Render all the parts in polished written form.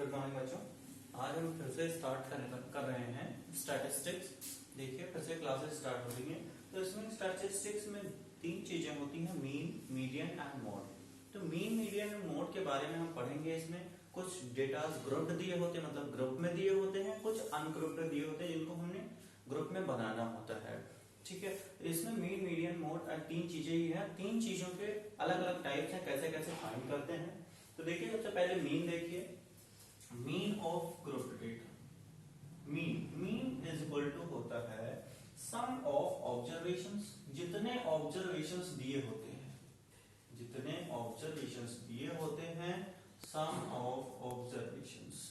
Good morning बच्चों। आज हम फिर से स्टार्ट कर रहे हैं स्टैटिस्टिक्स। देखिए फिर से क्लासेस स्टार्ट हो रही हैं। तो इसमें स्टैटिस्टिक्स में तीन चीजें होती हैं, मीन, मीडियन एंड मोड। तो मीन, मीडियन एंड मोड के बारे में हम पढ़ेंगे। इसमें कुछ डेटास ग्रुप्ड दिए होते हैं, मतलब ग्रुप में दिए होते हैं, कुछ अनग्रुप्ड दिए होते हैं जिनको हमने ग्रुप में बनाना होता है। ठीक है, इसमें मीन, मीडियन, मोड तीन चीजें ही हैं। तीन चीजों के अलग अलग टाइप्स हैं, कैसे कैसे फाइंड करते हैं। तो देखिए सबसे पहले मीन देखिए, mean of group data. Mean is equal to होता है सम ऑफ ऑब्जर्वेशंस, जितने ऑब्जर्वेशंस दिए होते हैं, जितने ऑब्जर्वेशंस दिए होते हैं, सम ऑफ ऑब्जर्वेशंस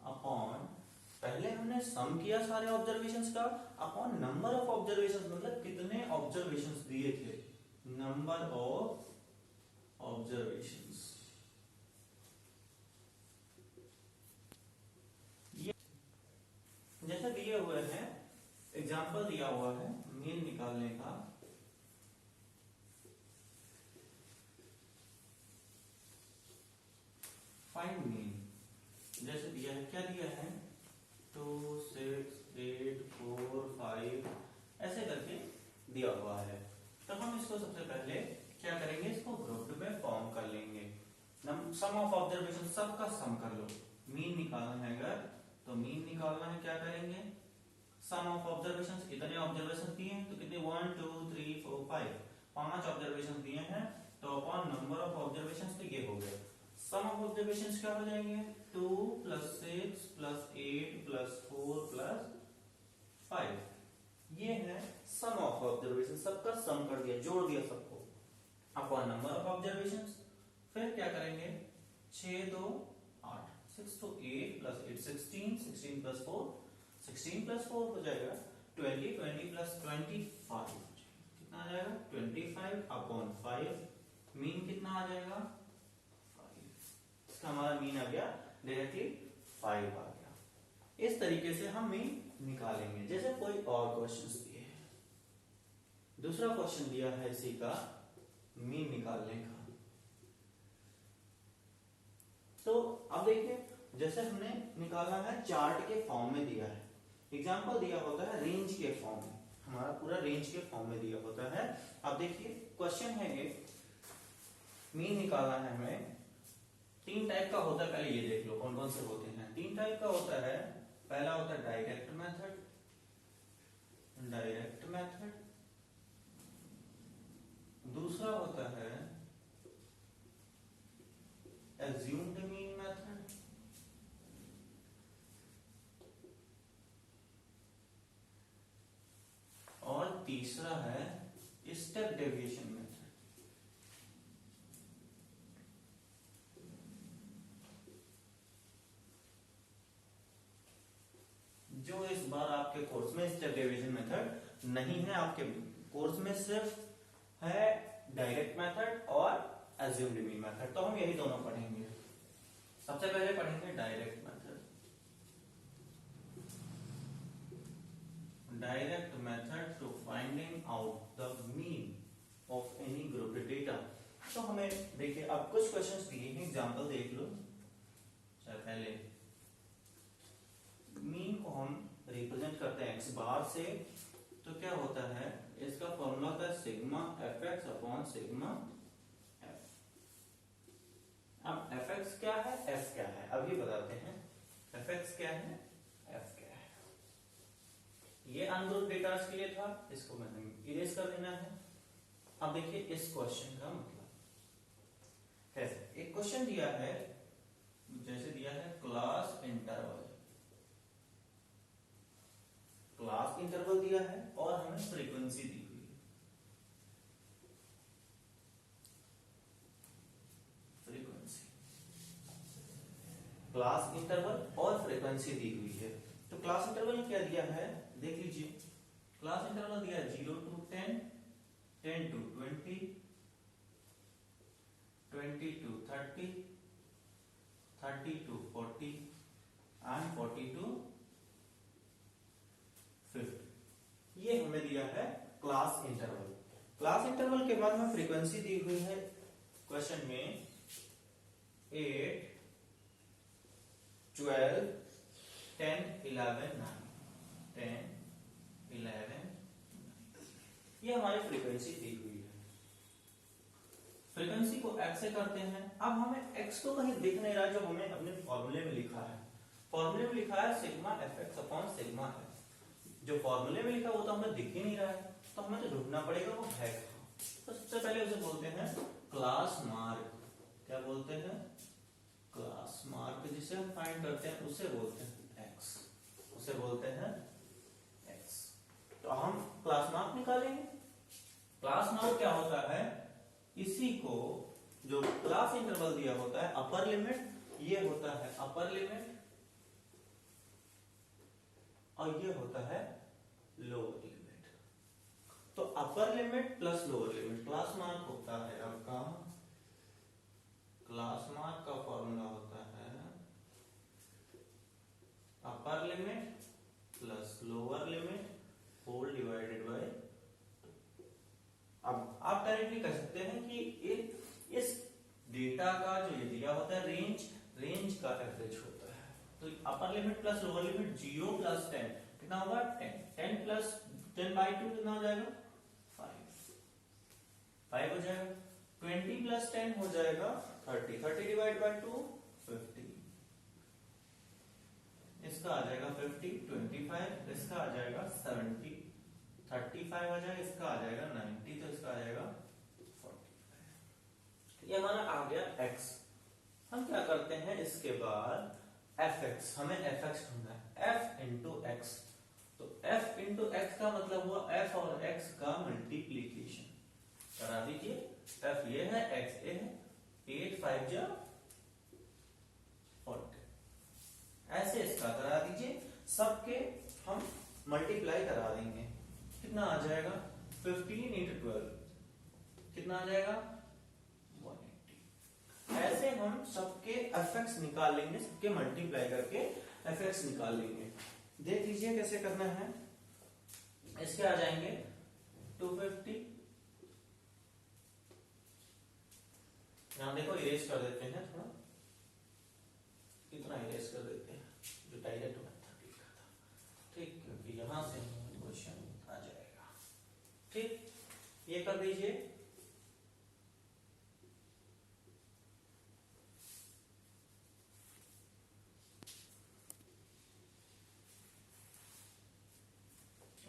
अपॉन, पहले हमने सम किया सारे ऑब्जर्वेशंस का, अपॉन नंबर ऑफ ऑब्जर्वेशंस, मतलब कितने ऑब्जर्वेशंस दिए थे, नंबर ऑफ ऑब्जर्वेशंस। जैसे दिए हुए हैं, एग्जाम्पल दिया हुआ है मीन निकालने का। फाइंड मीन, जैसे दिया है, क्या दिया है, 2 6 8 4 5 ऐसे करके दिया हुआ है। तो हम इसको सबसे पहले क्या करेंगे, इसको ग्रुप में फॉर्म कर लेंगे। सम ऑफ ऑब्जर्वेशन, सबका सम कर लो। मीन निकालना है अगर, तो मीन निकालना है, क्या करेंगे, सम ऑफ ऑब्जर्वेशन, इतने ऑब्जर्वेशन दिए हैं तो कितने, 1 2 3 4 5, 5 ऑब्जर्वेशन दिए हैं, तो अपॉन नंबर ऑफ ऑब्जर्वेशन, तो ये हो गया। सम ऑफ ऑब्जर्वेशन क्या हो जाएंगे, 2 + 6 + 8 + 4 + 5, ये है सम ऑफ ऑब्जर्वेशन। सबका सम कर दिया, जोड़ दिया सबको, अपॉन नंबर ऑफ ऑब्जर्वेशन। फिर क्या करेंगे, 6 2 8, 6 to 8 + 8 16, 16 + 4, 16 + 4 हो जाएगा 20, 20 + 25, कितना आ जाएगा 25 अपॉन 5। मीन कितना आ जाएगा 5, इसका हमारा मीन आ गया डायरेक्टली 5 आ गया। इस तरीके से हम मीन निकालेंगे। जैसे कोई और क्वेश्चन दिए है, दूसरा क्वेश्चन दिया है इसी का, मीन निकालने का। तो अब देखिए, जैसे हमने निकालना है चार्ट के फॉर्म में दिया है, एग्जाम्पल दिया होता है रेंज के फॉर्म में, हमारा पूरा रेंज के फॉर्म में दिया होता है। अब देखिए क्वेश्चन है एक, मीन निकालना है हमें। तीन टाइप का होता है, पहले ये देख लो कौन कौन से होते हैं। तीन टाइप का होता है, पहला होता है डायरेक्ट मेथड, डायरेक्ट मेथड, दूसरा होता है assumed mean method, और तीसरा है स्टेप डेविएशन मेथड। जो इस बार आपके कोर्स में स्टेप डेविएशन मेथड नहीं है, आपके कोर्स में सिर्फ है डायरेक्ट मेथड और assumed mean मेथड। तो हम यही दोनों पढ़ेंगे। सबसे पहले पढ़ेंगे direct method. Direct method to finding out the mean of any group data. तो हमें देखिए, अब कुछ क्वेश्चंस दिए हैं, एग्जांपल देख लो। पहले मीन को हम रिप्रेजेंट करते हैं x बार से, तो क्या होता है, इसका फॉर्मूला होता है sigma fx upon sigma f। अब fx क्या है, f क्या है, अभी बताते हैं। fx क्या है, f क्या है। ये अनग्रुप डेटा के लिए था, इसको मैंने इरेज कर देना है। अब देखिए इस क्वेश्चन का मतलब कैसे, एक क्वेश्चन दिया है, जैसे दिया है क्लास इंटरवल, क्लास इंटरवल दिया है और हमें फ्रीक्वेंसी दी हुई है। फ्रीक्वेंसी, क्लास इंटरवल और फ्रीक्वेंसी दी हुई है। तो क्लास इंटरवल क्या दिया है, देख लीजिए। क्लास इंटरवल दिया है 0 to 10, 10 to 20, 20 to 30, 30 to 40 and 40 to 50। ये हमें दिया है क्लास इंटरवल। क्लास इंटरवल के बाद में फ्रीक्वेंसी दी हुई है क्वेश्चन में 8 12 10 11 9 10 11 ये हमारी फ्रीक्वेंसी दी हुई है। फ्रीक्वेंसी को x से करते हैं। अब हमें x तो कहीं दिख नहीं रहा जो हमें अपने फॉर्मूले में लिखा है। फॉर्मूले में लिखा है sigma fx upon sigma f। जो फॉर्मूले में लिखा वो तो हमें दिख ही नहीं रहा है, तो हमें तो ढूंढना पड़ेगा वो है कहाँ। तो सबसे पहले उसे बोलते हैं क्लास मार्क। क्या बोलते हैं? Class mark. जिसे हम फाइंड करते हैं उसे बोलते हैं x। उसे बोलते हैं x। तो हम क्लास मार्क निकालेंगे। क्लास मार्क क्या होता है? इसी को जो क्लास इंटरवल दिया होता है अपर लिमिट, ये होता है अपर लिमिट और ये होता है लोअर लिमिट। तो upper limit plus lower limit class mark होता है आपका। क्लास मार्क का फॉर्मूला होता है upper limit plus lower limit whole divided by. अब आप डायरेक्टली कह सकते हैं कि इस डेटा का जो ये दिया होता है रेंज का एवरेज होता है। तो upper limit plus lower limit 0 plus 10 कितना होगा? 10। 10 प्लस 10/2 कितना हो जाएगा? 5 हो जाएगा। 20 प्लस 10 हो जाएगा 30। 30 डिवाइड बाय 2 50। इसका आ जाएगा 50। 25 इसका आ जाएगा 70। 35 आ जाएगा, इसका आ जाएगा 90, तो इसका आ जाएगा 45। ये हमारा आ गया x। हम क्या करते हैं इसके बाद fx। हमें fx ढूंढना है f इंटू x। तो f इंटू x का मतलब हुआ f और x का मल्टीप्लीकेशन। करा दीजिए। f ये है, x ये है। 8 5 जा 40। ऐसे इसका करा दीजिए। सबके हम मल्टीप्लाई करा देंगे। कितना आ जाएगा? 15 इंटू 12 कितना आ जाएगा? 180। ऐसे हम सबके एफएक्स निकाल लेंगे, सबके मल्टीप्लाई करके एफएक्स निकाल लेंगे। देख लीजिए कैसे करना है। इसके आ जाएंगे 250। यहां देखो इरेज कर देते हैं थोड़ा, कितना इरेज कर देते हैं जो डायरेक्ट मेथड लिखा था। ठीक, क्योंकि यहां से क्वेश्चन आ जाएगा। ठीक, ये कर दीजिए।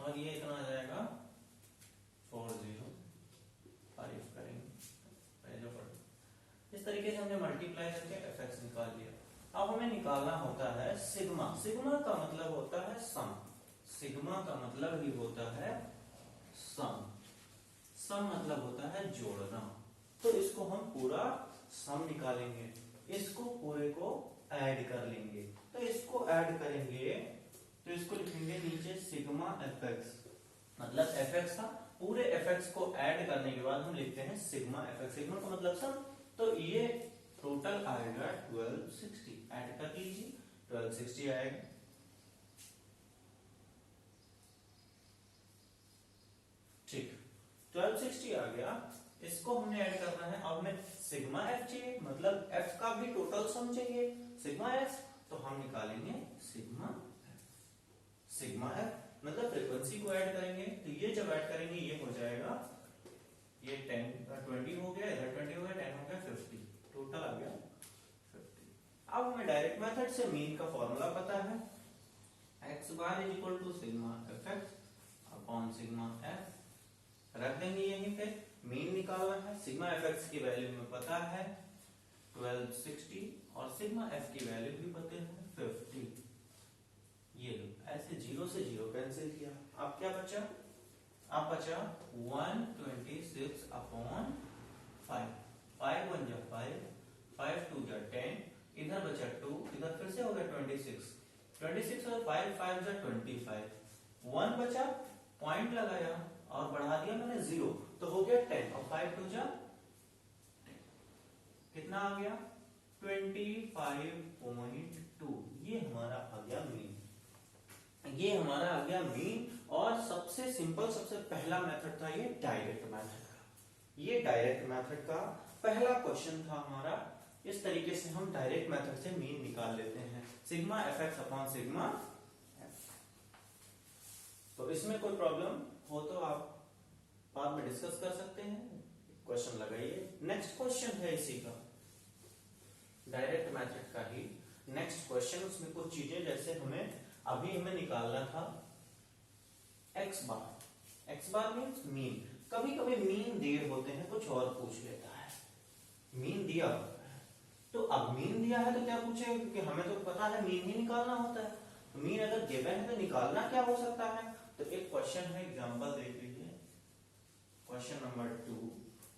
और ये इतना आ जाएगा 405 करेंगे। इस तरीके से हमने मल्टीप्लाई करके एफएक्स निकाल लिया। अब हमें निकालना होता है सिग्मा। सिग्मा का मतलब होता है सम। सिग्मा का मतलब ही होता है सम। सम मतलब होता है जोड़ना। तो इसको हम पूरा सम निकालेंगे, इसको पूरे को ऐड कर लेंगे। तो इसको ऐड करेंगे तो इसको लिखेंगे नीचे सिग्मा एफएक्स। मतलब एफएक्स था, पूरे एफएक्स को ऐड करने के बाद हम लिखते हैं सिग्मा एफएक्स। सिग्मा का मतलब सम। तो ये टोटल आएगा 1260। ऐड कर लीजिए, 1260 आएगा। ठीक, 1260 आ गया। इसको हमने ऐड करना है। अब हमें सिग्मा एफ चाहिए, मतलब एफ का भी टोटल सम चाहिए सिग्मा एफ। तो हम निकालेंगे सिग्मा एफ। सिग्मा एफ मतलब फ्रीक्वेंसी को ऐड करेंगे। तो ये जब ऐड करेंगे ये हो जाएगा, ये 20 हो गया, इधर 20 हो गया, 10 हो गया, 50। टोटल आ गया 50। अब हमें डायरेक्ट मेथड से मीन का फॉर्मूला पता है। x bar is equal to sigma fx upon sigma f। रख देंगे यहीं पे। मीन निकालना है। सिग्मा fx की वैल्यू हमें पता है 1260 और सिग्मा f की वैल्यू भी पता है 50। ये लो, ऐसे 0 से 0 कैंसिल किया। अब क्या बचा? अब बचा 126 अपॉन 5। 5 1 जा 5, 5 2 जा 10, इधर बचा 2, इधर फिर से हो गया 26। 26 और 5 5 जा 25। 1 बचा, पॉइंट लगाया और बढ़ा दिया मैंने 0, तो हो गया 10 और 5 2 जा 10। कितना आ गया? 25.2। ये हमारा आ गया मीन। ये हमारा आ गया मीन। और सबसे सिंपल, सबसे पहला मेथड था ये डायरेक्ट मेथड का। ये डायरेक्ट मेथड का पहला क्वेश्चन था हमारा। इस तरीके से हम डायरेक्ट मेथड से मीन निकाल लेते हैं, sigma f x upon sigma F. तो इसमें कोई प्रॉब्लम हो तो आप बाद में डिस्कस कर सकते हैं, क्वेश्चन लगाइए। नेक्स्ट क्वेश्चन है इसी का, डायरेक्ट मेथड का ही नेक्स्ट क्वेश्चन। उसमें कुछ चीजें जैसे हमें निकालना था x bar. X bar means mean. कभी कभी मीन दिए होते हैं, कुछ और पूछ लेता है। मीन दिया होता है तो अब मीन दिया है तो क्या पूछेगा, क्योंकि हमें तो पता है मीन ही निकालना होता है। तो मीन अगर गिवन है तो निकालना क्या हो सकता है। तो एक क्वेश्चन है, एग्जांपल देख लीजिए, क्वेश्चन नंबर 2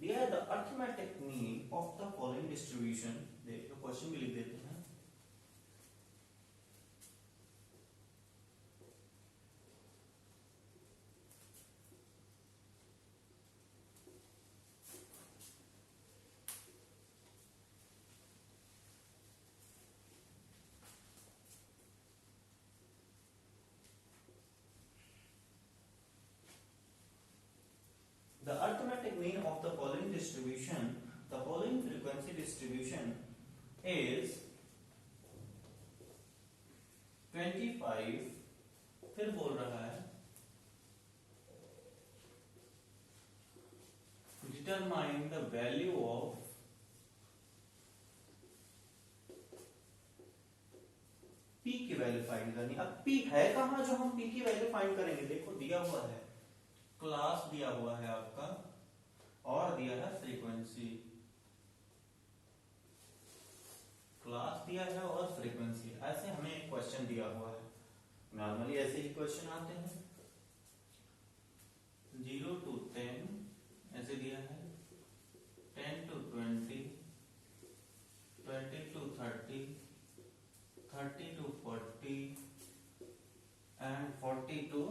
दिया है the arithmetic mean of the following distribution. देखिए क्वेश्चन भी लिख देते हैं। The arithmetic mean of the following distribution, the following frequency distribution is 25। फिर बोल रहा है determine the value of p की वैल्यू फाइंड करनी। अब p है कहां जो हम p की वैल्यू फाइंड करेंगे। देखो दिया हुआ है, क्लास दिया हुआ है आपका और दिया है फ्रीक्वेंसी। क्लास दिया है और फ्रीक्वेंसी, ऐसे हमें एक क्वेश्चन दिया हुआ है। नॉर्मली ऐसे ही क्वेश्चन आते हैं, 0 to 10 ऐसे दिया है, 10 to 20, 20 to 30, 30 to 40 and 40 to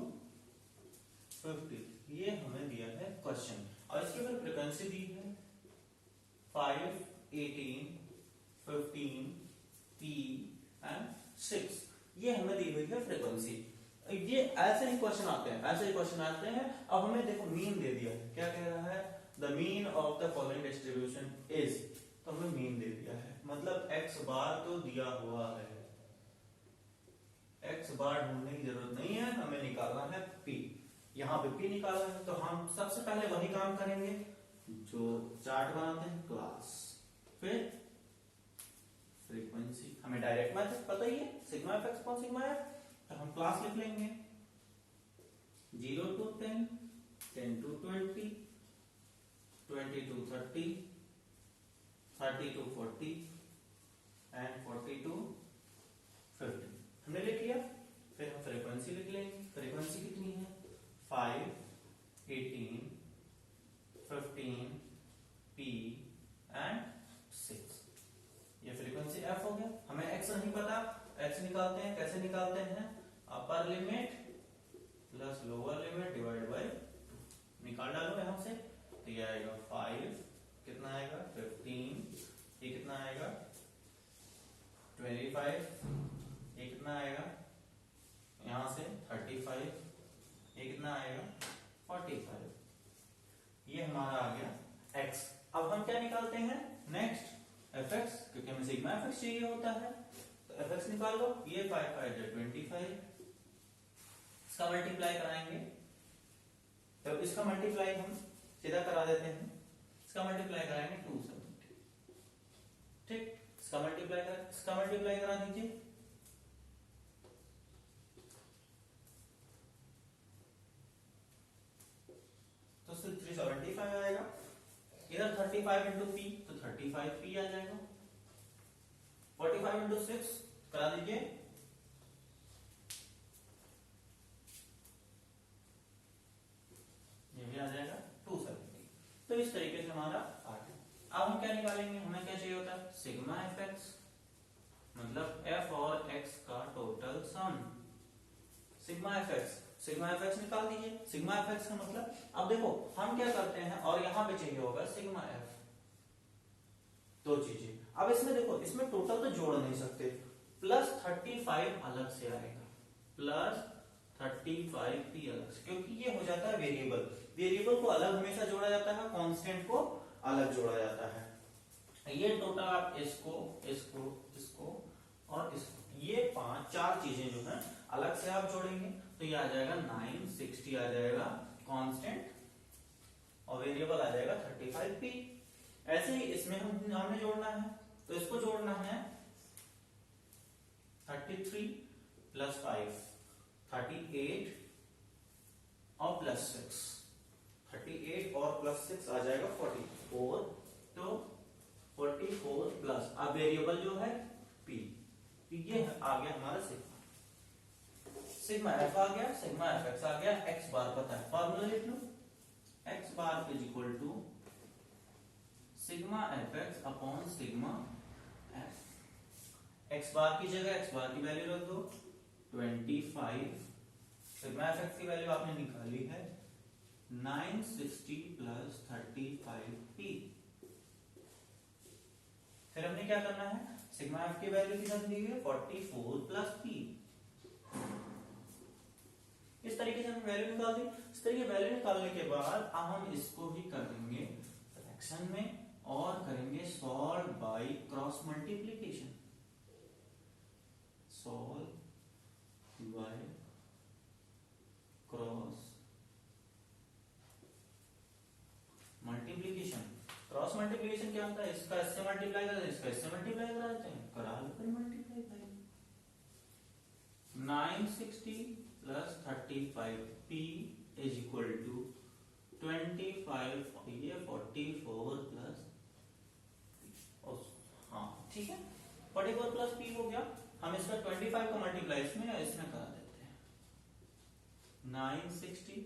50। ये हमें दिया है क्वेश्चन और इसके ऊपर फ्रीक्वेंसी दी है 5, 18, 15, p एंड 6। ये हमें दी हुई है फ्रीक्वेंसी। ये ऐसे ही क्वेश्चन आते हैं, ऐसे ही क्वेश्चन आते हैं। अब हमें देखो मीन दे दिया है, क्या कह रहा है, the mean of the following distribution is, तो हमें मीन दे दिया है, मतलब x बार तो दिया हुआ है, x बार ढूंढने की जरूरत नहीं है, हमें निकालना है p। यहाँ पे p निकालना है तो हम सबसे पहले वही काम करेंगे जो चार्ट बनाते हैं, क्लास, फिर फ्रीक्वेंसी। हमें डायरेक्ट मेथड पता ही है, sigma f x upon sigma F. तो हम क्लास लिख लेंगे 0 to 10, 10 to 20, 20 to 30, 30 to 40 and 40 to 50। हमने लिख लिया। फिर हम फ्रीक्वेंसी लिख लेंगे। फ्रीक्वेंसी कितनी है, 5, 18, 15, p एंड 6। ये फ्रीक्वेंसी f हो गया। हमें x नहीं पता, x निकालते हैं। कैसे निकालते हैं, अपर limit plus lower limit divide by 2। निकाल डालो यहां से, तो ये आएगा 5, कितना आएगा 15, ये कितना आएगा 25, ये कितना आएगा यहां से 35, ये कितना आएगा 45। ये हमारा आ गया x। अब हम क्या निकालते हैं नेक्स्ट, fx, क्योंकि हमें सिग्मा fx चाहिए होता है। तो fx निकाल लो, ये 5 5 25, इसका मल्टीप्लाई कराएंगे। तो इसका मल्टीप्लाई हम सीधा करा देते हैं, इसका मल्टीप्लाई कराएंगे 270। ठीक, इसका मल्टीप्लाई करा दीजिए। तो 375 आएगा। इधर 35 इंटू पी, तो 35 पी आ जाएगा। 45 इंटू 6 करा दीजिए, ये भी आ जाएगा 270। तो इस तरीके से हमारा आ गया। अब हम क्या निकालेंगे, हमें क्या चाहिए होता है, सिग्मा एफ एक्स, मतलब f और x का total sum. Sigma f x निकाल दीजिए। सिग्मा एफ एक्स का मतलब, अब देखो हम क्या करते हैं, और यहां पे चाहिए होगा सिग्मा एफ। दो चीजें। अब इसमें देखो, इसमें टोटल तो जोड़ नहीं सकते, प्लस 35 अलग से आएगा, प्लस 35 p अलग से, क्योंकि ये हो जाता है वेरिएबल। वेरिएबल को अलग हमेशा जोड़ा जाता है, कांस्टेंट को अलग जोड़ा जाता है। ये टोटल आप इसको इसको इसको और इसको ये चार चीजें जो है अलग से आप जोड़ेंगे तो ये आ जाएगा 960 आ जाएगा कांस्टेंट और वेरिएबल आ जाएगा 35p। ऐसे ही इसमें हमने जोड़ना है तो इसको जोड़ना है 33 प्लस 5 38 और प्लस 6 38 और प्लस 6 आ जाएगा 44। तो 44 प्लस अब वेरिएबल जो है p ये आ गया हमारा सिग्मा एफ आ गया, सिग्मा एफ एक्स आ गया, एक्स बार पता है फॉर्मूला लिख लो x bar is equal to sigma f x upon sigma f. X bar की जगह एक्स बार की वैल्यू रख दो 25, सिग्मा एफ एक्स की वैल्यू आपने निकाली है 960 प्लस 35p। फिर हमने क्या करना है, सिग्मा एफ की वैल्यू कितनी दी हुई है 44 प्लस p। इस तरीके से हम वैल्यू निकाल दी। इस तरीके वैल्यू निकालने के बाद हम इसको ही करेंगे फ्रैक्शन में और करेंगे solve by cross multiplication. Solve by cross multiplication. Cross multiplication क्या होता है, इसका इससे मल्टीप्लाई करते हैं, इसका इससे मल्टीप्लाई करा देते हैं, करा लो फिर मल्टीप्लाई भाई। 960 plus 35p is equal to 25 ये 44 प्लस हाँ ठीक है 44 प्लस p हो गया। हम इसका 25 का मल्टीप्लाई इसमें या इसमें करा देते हैं 960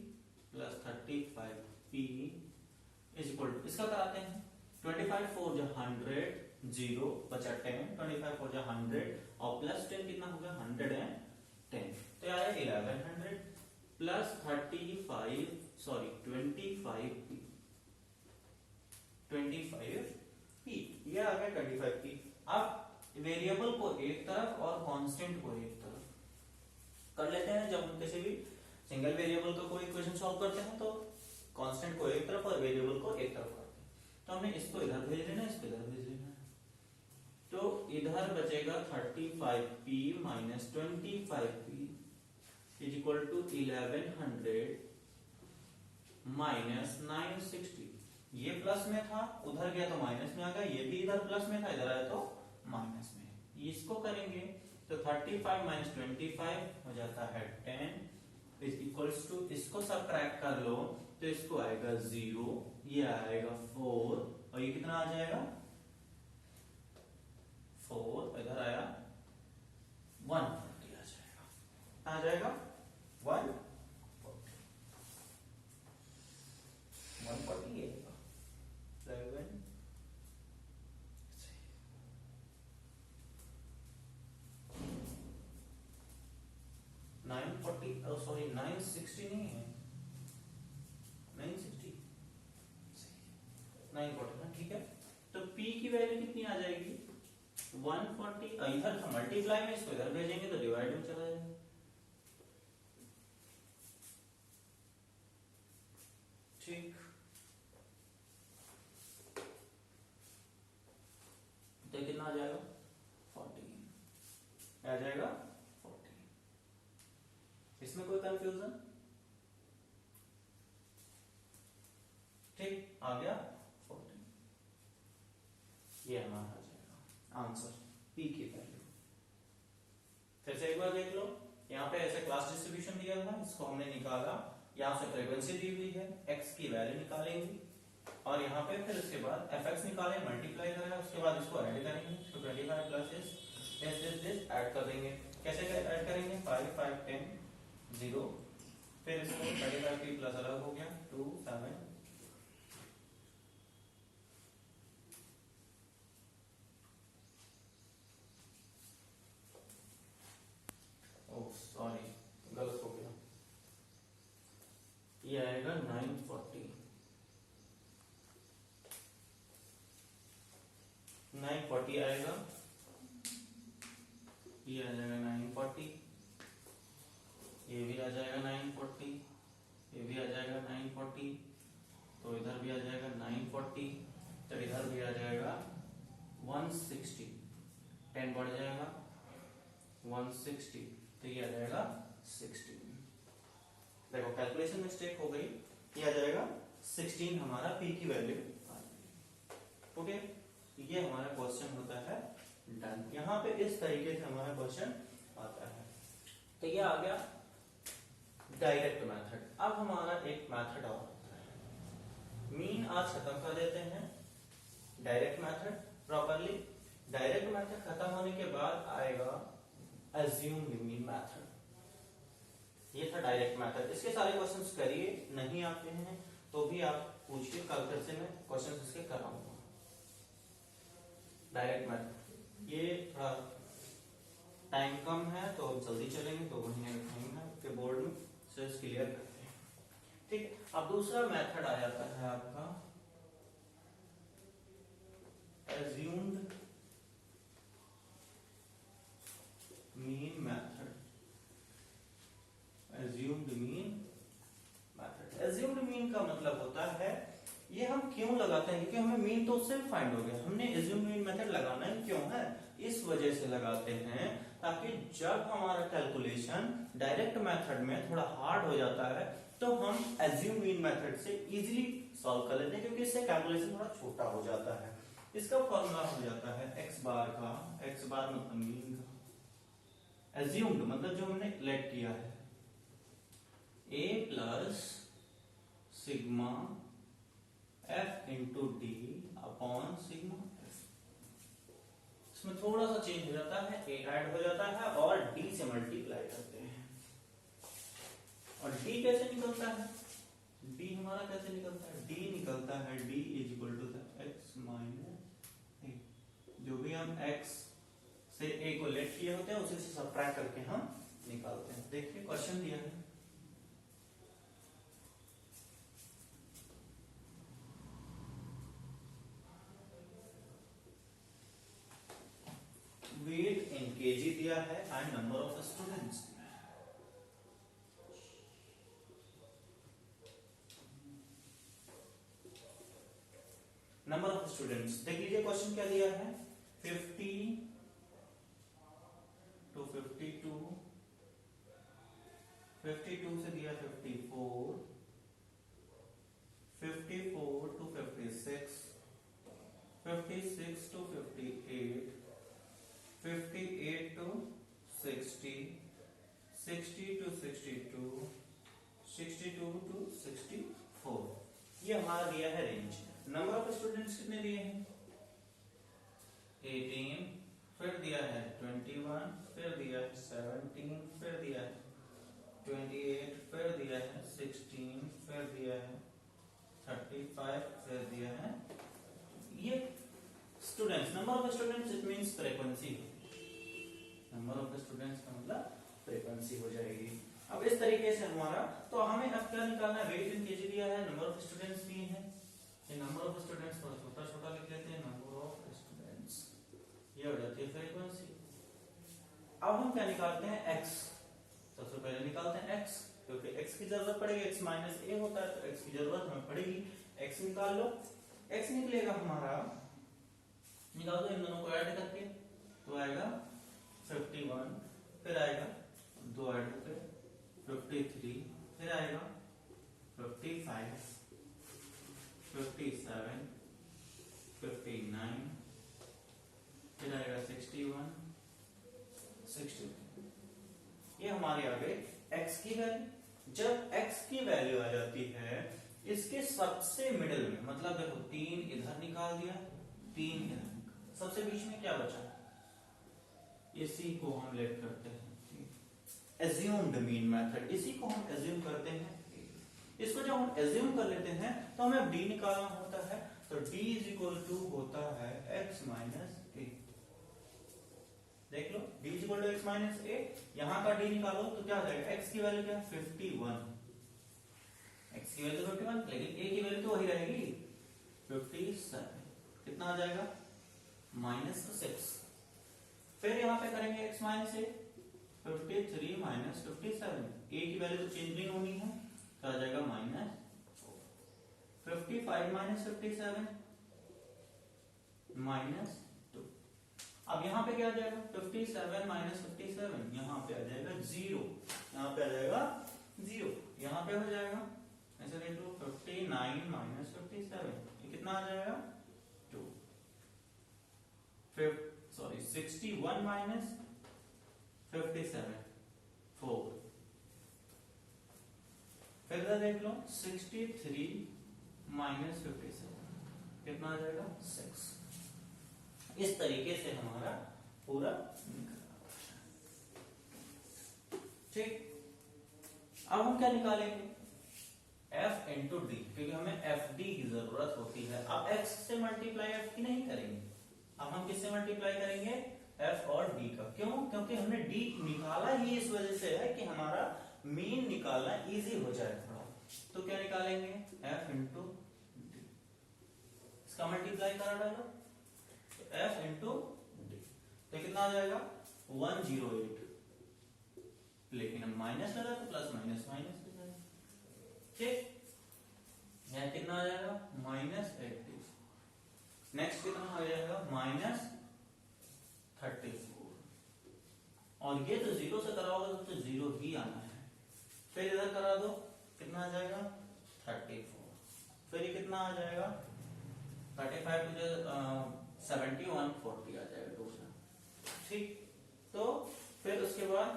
plus 35p is equal to इसका कराते हैं 25 4 जा 100 0 बचा 10 25 4 जा 100 और प्लस 10 कितना हो गया 110 तो आया 1100 प्लस 35 सॉरी 25p ये आ गया 25p। अब वेरिएबल को एक तरफ और कांस्टेंट को एक तरफ कर लेते हैं। जब हम किसी भी सिंगल वेरिएबल का कोई इक्वेशन सॉल्व करते हैं तो कांस्टेंट को एक तरफ और वेरिएबल को एक तरफ करते हैं। तो हमने इसको इधर भेज देना इसको इधर भेज देना है तो इधर बचेगा 35p minus 25p is equal to 1100 minus 960। ये प्लस में था उधर गया तो माइनस में आ गया, ये भी इधर प्लस में था इधर आया तो माइनस में। इसको करेंगे तो 35 माइनस 25 हो जाता है 10 इज इक्वल्स टू इसको सब्ट्रैक्ट कर लो तो इसको आएगा 0 ये आएगा 4 और ये कितना आ जाएगा 4 इधर आया 140 आ जाएगा 140 सॉरी 960 नहीं है 960 940 ठीक है। तो p की वैल्यू कितनी आ जाएगी 140। इधर तो मल्टीप्लाई में इसको इधर भेजेंगे तो डिवाइड में चला जाएगा ठीक। तो कितना आ जाएगा 40 आ जाएगा 40। इसमें कोई कंफ्यूजन ठीक आ गया 40 ये हमारा आ जाएगा आंसर p की वैल्यू। फिर से एक बार देख लो यहाँ पे ऐसे क्लास डिस्ट्रीब्यूशन दिया था इसको हमने निकाला, यहाँ से फ्रीक्वेंसी दी हुई है x की वैल्यू निकालेंगे और यहाँ पे फिर उसके बाद fx निकाले मल्टीप्लाई करें उसके बाद इसको ऐड करेंगे तो 25 प्लस दिस ऐड कर देंगे। कैसे ऐड करेंगे 5 5 10 0 फिर इसको 25p प्लस अलग हो गया 2 7 सॉरी गलत हो गया ये आएगा 940 आएगा ये आ जाएगा 940 ये भी आ जाएगा 940 ये भी आ जाएगा 940 तो इधर भी आ जाएगा 940 तो इधर भी आ जाएगा 160, 10 बढ़ जाएगा 160, तो ये आ जाएगा 16। देखो कैलकुलेशन मिस्टेक हो गई, ये आ जाएगा 16 हमारा पी की वैल्यू। ओके, ये हमारा क्वेश्चन होता है डन। यहाँ पे इस तरीके से हमारा क्वेश्चन आता है। तो ये आ गया डायरेक्ट मेथड। अब हमारा एक मेथड और होता है, मीन आज खत्म कर देते हैं direct method properly. Direct method खत्म होने के बाद आएगा अज्यूम्ड मीन मेथड। ये था डायरेक्ट मेथड। इसके सारे क्वेश्चंस करिए, नहीं आते हैं तो भी आप पूछिए, कल फिर से मैं क्वेश्चंस इसके कराऊंगा। डायरेक्ट मेथड ये थोड़ा टाइम कम है तो अब जल्दी चलेंगे, तो वही टाइम है आपके बोर्ड में, सो इस क्लियर करते हैं। ठीक, अब दूसरा मेथड आ जाता है आपका assumed mean method। assumed mean method, assumed mean का मतलब होता है, ये हम क्यों लगाते हैं, क्योंकि हमें मीन तो उससे फाइंड हो गया, हमने assumed mean method लगाना है क्यों है, इस वजह से लगाते हैं ताकि जब हमारा कैलकुलेशन डायरेक्ट मेथड में थोड़ा हार्ड हो जाता है तो हम assumed mean method से इजीली सॉल्व कर लेते हैं, क्योंकि इससे कैलकुलेशन थोड़ा छोटा हो जाता है। इसका फॉर्मूला हो जाता है x बार का, x बार मतलब मीन का, assumed मतलब जो हमने लेट किया है, a plus sigma f into D upon sigma f। इसमें थोड़ा सा चेंज हो जाता है, a ऐड हो जाता है और d से मल्टीप्लाई करते हैं। और d कैसे निकलता है, d हमारा कैसे निकलता है, d निकलता है d is equal to x minus a। जो भी हम x से a को लेट किए होते हैं उसे से सबट्रैक्ट करके हम निकालते हैं। देखिए क्वेश्चन दिया है, वेट इन केजी दिया है and number of students. Number of students देख लीजिए, क्वेश्चन क्या दिया है, 50 to 52, 52 से दिया 54, 54 to 56, 56 to 58, 58 to 60, 60 to 62, 62 to 64। ये हमारा दिया है रेंज। नंबर ऑफ स्टूडेंट्स कितने दिए हैं, 18, फिर दिया है 21, फिर दिया है 17, फिर दिया है 28, फिर दिया है 16, फिर दिया है 35, फिर दिया है ये students. Number of students it means frequency, number of students का मतलब फ्रीक्वेंसी हो जाएगी। अब इस तरीके से हमारा, तो हमें अब क्या निकालना है, वेट इन केजी दिया है, नंबर ऑफ स्टूडेंट्स दिए हैं, ये नंबर ऑफ स्टूडेंट्स थोड़ा छोटा छोटा लिख लेते हैं, नंबर ऑफ स्टूडेंट्स, ये हो जाती है फ्रीक्वेंसी। अब हम क्या निकालते हैं, x, सबसे पहले निकालते हैं x, क्योंकि x की जरूरत पड़ेगी, x माइनस a होता है तो x की जरूरत हमें पड़ेगी, x निकाल लो। x निकलेगा हमारा, निकाल दो इन दोनों को ऐड करके, तो आएगा 51, फिर आएगा 2 ऐड होकर 53, फिर आएगा 55, 57, 59, फिर आएगा 61, 62। ये हमारे आ गए x की वैल्यू। जब x की वैल्यू आ जाती है इसके सबसे मिडिल में, मतलब देखो 3 इधर निकाल दिया, 3 इधर, सबसे बीच में क्या बचा, इसी को हम लेट करते हैं assumed mean method, इसी को हम assume करते हैं। इसको जब हम assume कर लेते हैं तो हमें d निकालना होता है, तो d इज इक्वल टू होता है x माइनस a। देख लो d is equal to x minus a, यहां का d निकालो तो क्या हो जाएगा, x की वैल्यू क्या है 51, x की वैल्यू 51, लेकिन a की वैल्यू तो वही रहेगी 57, कितना आ जाएगा -6। फिर यहां पे करेंगे x minus a, 53 minus 57, a की वैल्यू तो चेंज नहीं होनी है तो आ जाएगा -4, 55 माइनस 57 -2, अब यहाँ पे क्या आ जाएगा 57 माइनस 57, यहाँ पे आ जाएगा 0, यहाँ पे आ जाएगा 0, यहाँ पे हो जाएगा ऐसे देख लो 59 माइनस 57, ये कितना आ जाएगा 2, फिर सॉरी 61 माइनस 57 4, फिर देख लो 63 माइनस 57 कितना आ जाएगा 6। इस तरीके से हमारा पूरा ठीक। अब हम क्या निकालेंगे f इंटू डी, क्योंकि हमें एफ डी की जरूरत होती है। अब x से मल्टीप्लाई एफ की नहीं करेंगे, अब हम किससे मल्टीप्लाई करेंगे f और d का। क्यों? क्योंकि हमने d निकाला ही इस वजह से है कि हमारा मीन निकालना इजी हो जाए थोड़ा। तो क्या निकालेंगे f इंटू डी, इसका मल्टीप्लाई करा डालो तो f इंटू डी, तो कितना आ जाएगा 108, लेकिन हम माइनस लगा तो प्लस माइनस माइनस हो जाएगा ठीक। यह कितना आ जाएगा माइनस 80, नेक्स्ट कितना आ जाएगा माइनस 34, और ये तो जीरो से कराओगे तो जीरो ही आना है। फिर इधर करा दो कितना आ जाएगा 34, फिर ये कितना आ जाएगा 35 मुझे 71 40 आ जाएगा दूसरा ठीक। तो फिर उसके बाद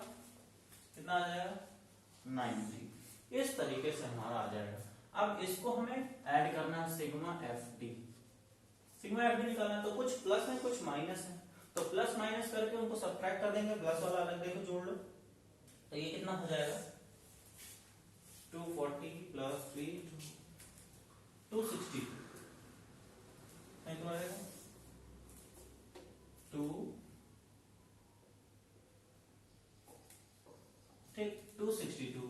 कितना आ जाएगा 90, इस तरीके से हमारा आ जाएगा। अब इसको हमें ऐड करना है sigma F D, sigma F D निकालना है तो कुछ प्लस है कुछ माइनस है, तो प्लस माइनस करके उनको सब्ट्रैक्ट कर देंगे, प्लस वाला अलग देखो जोड़ लो, तो ये कितना हो जाएगा 240 प्लस 3 262, तो आएगा 2 ठीक 262।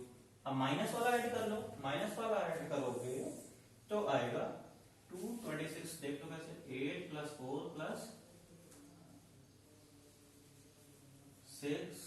अब माइनस वाला ऐड कर लो, माइनस वाला ऐड करोगे तो आएगा 226, देख लो कैसे 8 प्लस 4 प्लस 6